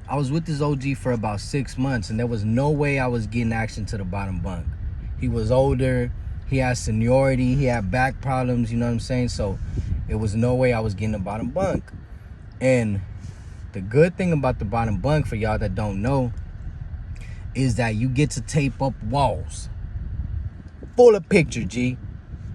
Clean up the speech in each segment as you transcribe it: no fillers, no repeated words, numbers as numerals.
I was with this OG for about 6 months, and there was no way I was getting action to the bottom bunk. He was older, he had seniority, he had back problems, you know what I'm saying? So it was no way I was getting the bottom bunk. And the good thing about the bottom bunk, for y'all that don't know, is that you get to tape up walls full of picture, G.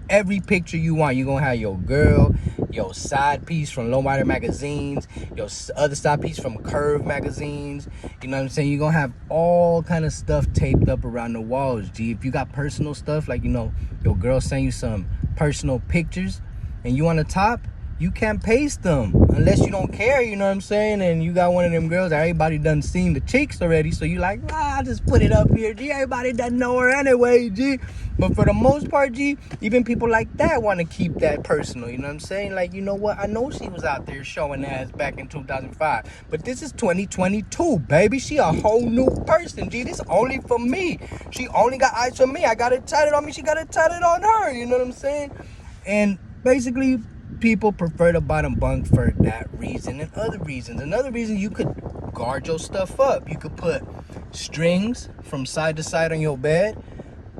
Every picture you want. You're going to have your girl, your side piece from Lowrider magazines, your other side piece from Curve magazines. You know what I'm saying? You're going to have all kind of stuff taped up around the walls, G. If you got personal stuff, like, you know, your girl send you some personal pictures and you on the top, you can't paste them unless you don't care, you know what I'm saying? And you got one of them girls that everybody done seen the cheeks already, so you like, I'll just put it up here, G. Everybody doesn't know her anyway, G. But for the most part, G, even people like that want to keep that personal, you know what I'm saying? Like, you know what? I know she was out there showing ass back in 2005, but this is 2022, baby. She a whole new person, G. This only for me. She only got eyes for me. I got it tatted on me. She got it tatted on her, you know what I'm saying? And basically, people prefer the bottom bunk for that reason and other reasons. Another reason, you could guard your stuff up. You could put strings from side to side on your bed.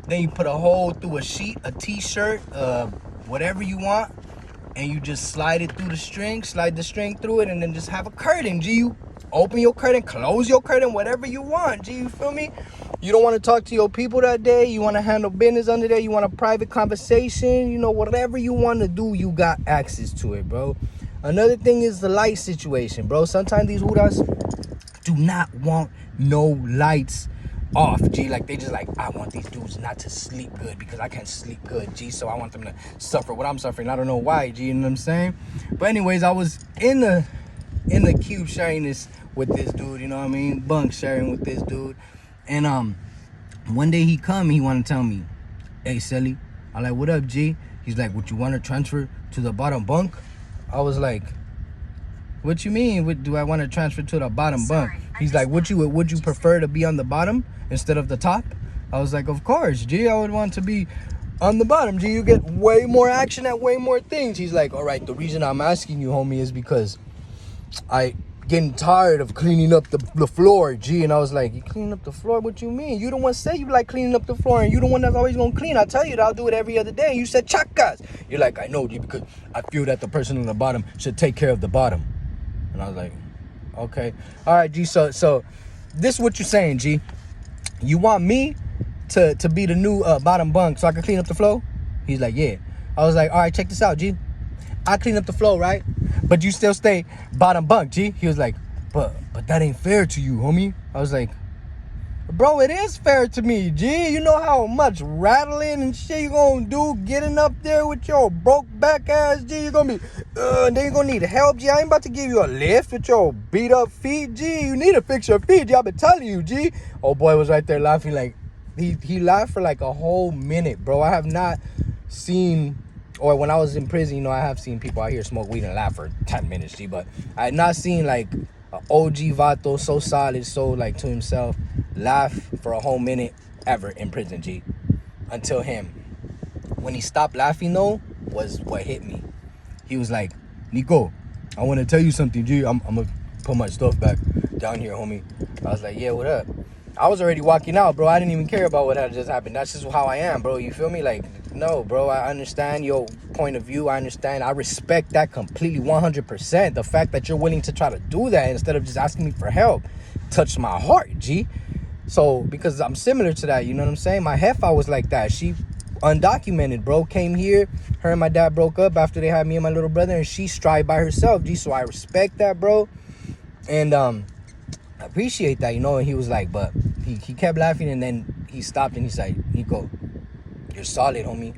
Then you put a hole through a sheet, a t-shirt, whatever you want, and you just slide it through the string, slide the string through it, and then just have a curtain, G. You open your curtain, close your curtain, whatever you want, G. You feel me? You don't want to talk to your people that day. You want to handle business under there. You want a private conversation. You know, whatever you want to do, you got access to it, bro. Another thing is the light situation, bro. Sometimes these hooters do not want no lights off, G. Like, they just like, I want these dudes not to sleep good because I can't sleep good, G. So I want them to suffer what I'm suffering. I don't know why, G. You know what I'm saying? But anyways, I was in the cube sharing this with this dude, you know what I mean? Bunk sharing with this dude. And one day he wanted to tell me, hey, Selly. I'm like, what up, G? He's like, would you want to transfer to the bottom bunk? I was like, what you mean? Do I want to transfer to the bottom bunk? He's like, would you prefer to be on the bottom instead of the top? I was like, of course, G. I would want to be on the bottom, G. You get way more action at way more things. He's like, all right, the reason I'm asking you, homie, is because I getting tired of cleaning up the floor, G. And I was like, you cleaning up the floor? What you mean? You the one say you like cleaning up the floor, and you the one that's always gonna clean. I tell you that I'll do it every other day. You said chakas. You're like, I know, G, because I feel that the person on the bottom should take care of the bottom. And I was like, okay, all right, G. So this is what you're saying, G. You want me to be the new bottom bunk so I can clean up the floor? He's like, yeah. I was like, all right, check this out, G. I clean up the floor, right? But you still stay bottom bunk, G. He was like, but that ain't fair to you, homie. I was like, bro, it is fair to me, G. You know how much rattling and shit you gonna do getting up there with your broke back ass, G? You're gonna be, and then you're gonna need help, G. I ain't about to give you a lift with your beat up feet, G. You need to fix your feet, G. I've been telling you, G. Old boy was right there laughing like, he laughed for like a whole minute, bro. I have not seen, or when I was in prison, you know, I have seen people out here smoke weed and laugh for 10 minutes, G. But I had not seen like an OG Vato so solid, so like to himself, laugh for a whole minute ever in prison, G. Until him. When he stopped laughing, though, was what hit me. He was like, Nico, I want to tell you something, G. I'm going to put my stuff back down here, homie. I was like, yeah, what up? I was already walking out, bro. I didn't even care about what had just happened. That's just how I am, bro. You feel me? Like, no, bro. I understand your point of view. I understand. I respect that completely, 100%. The fact that you're willing to try to do that instead of just asking me for help touched my heart, G. So, because I'm similar to that, you know what I'm saying? My heifer was like that. She undocumented, bro. Came here. Her and my dad broke up after they had me and my little brother, and she strived by herself, G. So I respect that, bro. And I appreciate that, you know. And he was like, but he kept laughing, and then he stopped and he's like, Nico, you're solid, homie.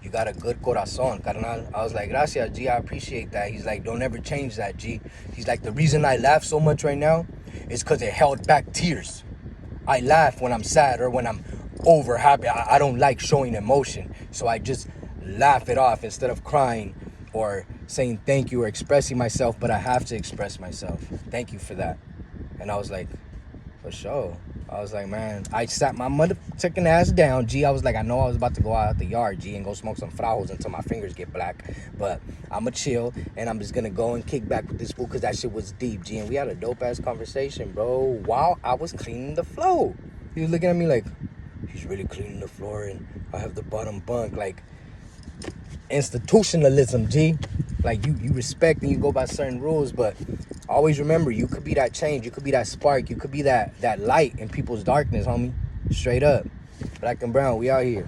You got a good corazon, carnal. I was like, gracias, G. I appreciate that. He's like, don't ever change that, G. He's like, the reason I laugh so much right now is because it held back tears. I laugh when I'm sad or when I'm over happy. I don't like showing emotion. So I just laugh it off instead of crying or saying thank you or expressing myself. But I have to express myself. Thank you for that. And I was like, for sure. I was like, man, I sat my motherfucking ass down, G. I was like, I know I was about to go out the yard, G, and go smoke some frajos until my fingers get black. But I'ma chill, and I'm just gonna go and kick back with this fool, because that shit was deep, G. And we had a dope-ass conversation, bro, while I was cleaning the floor. He was looking at me like, he's really cleaning the floor, and I have the bottom bunk. Like, institutionalism, G. Like, you respect and you go by certain rules, but always remember, you could be that change, you could be that spark, you could be that light in people's darkness, homie. Straight up. Black and brown, we out here.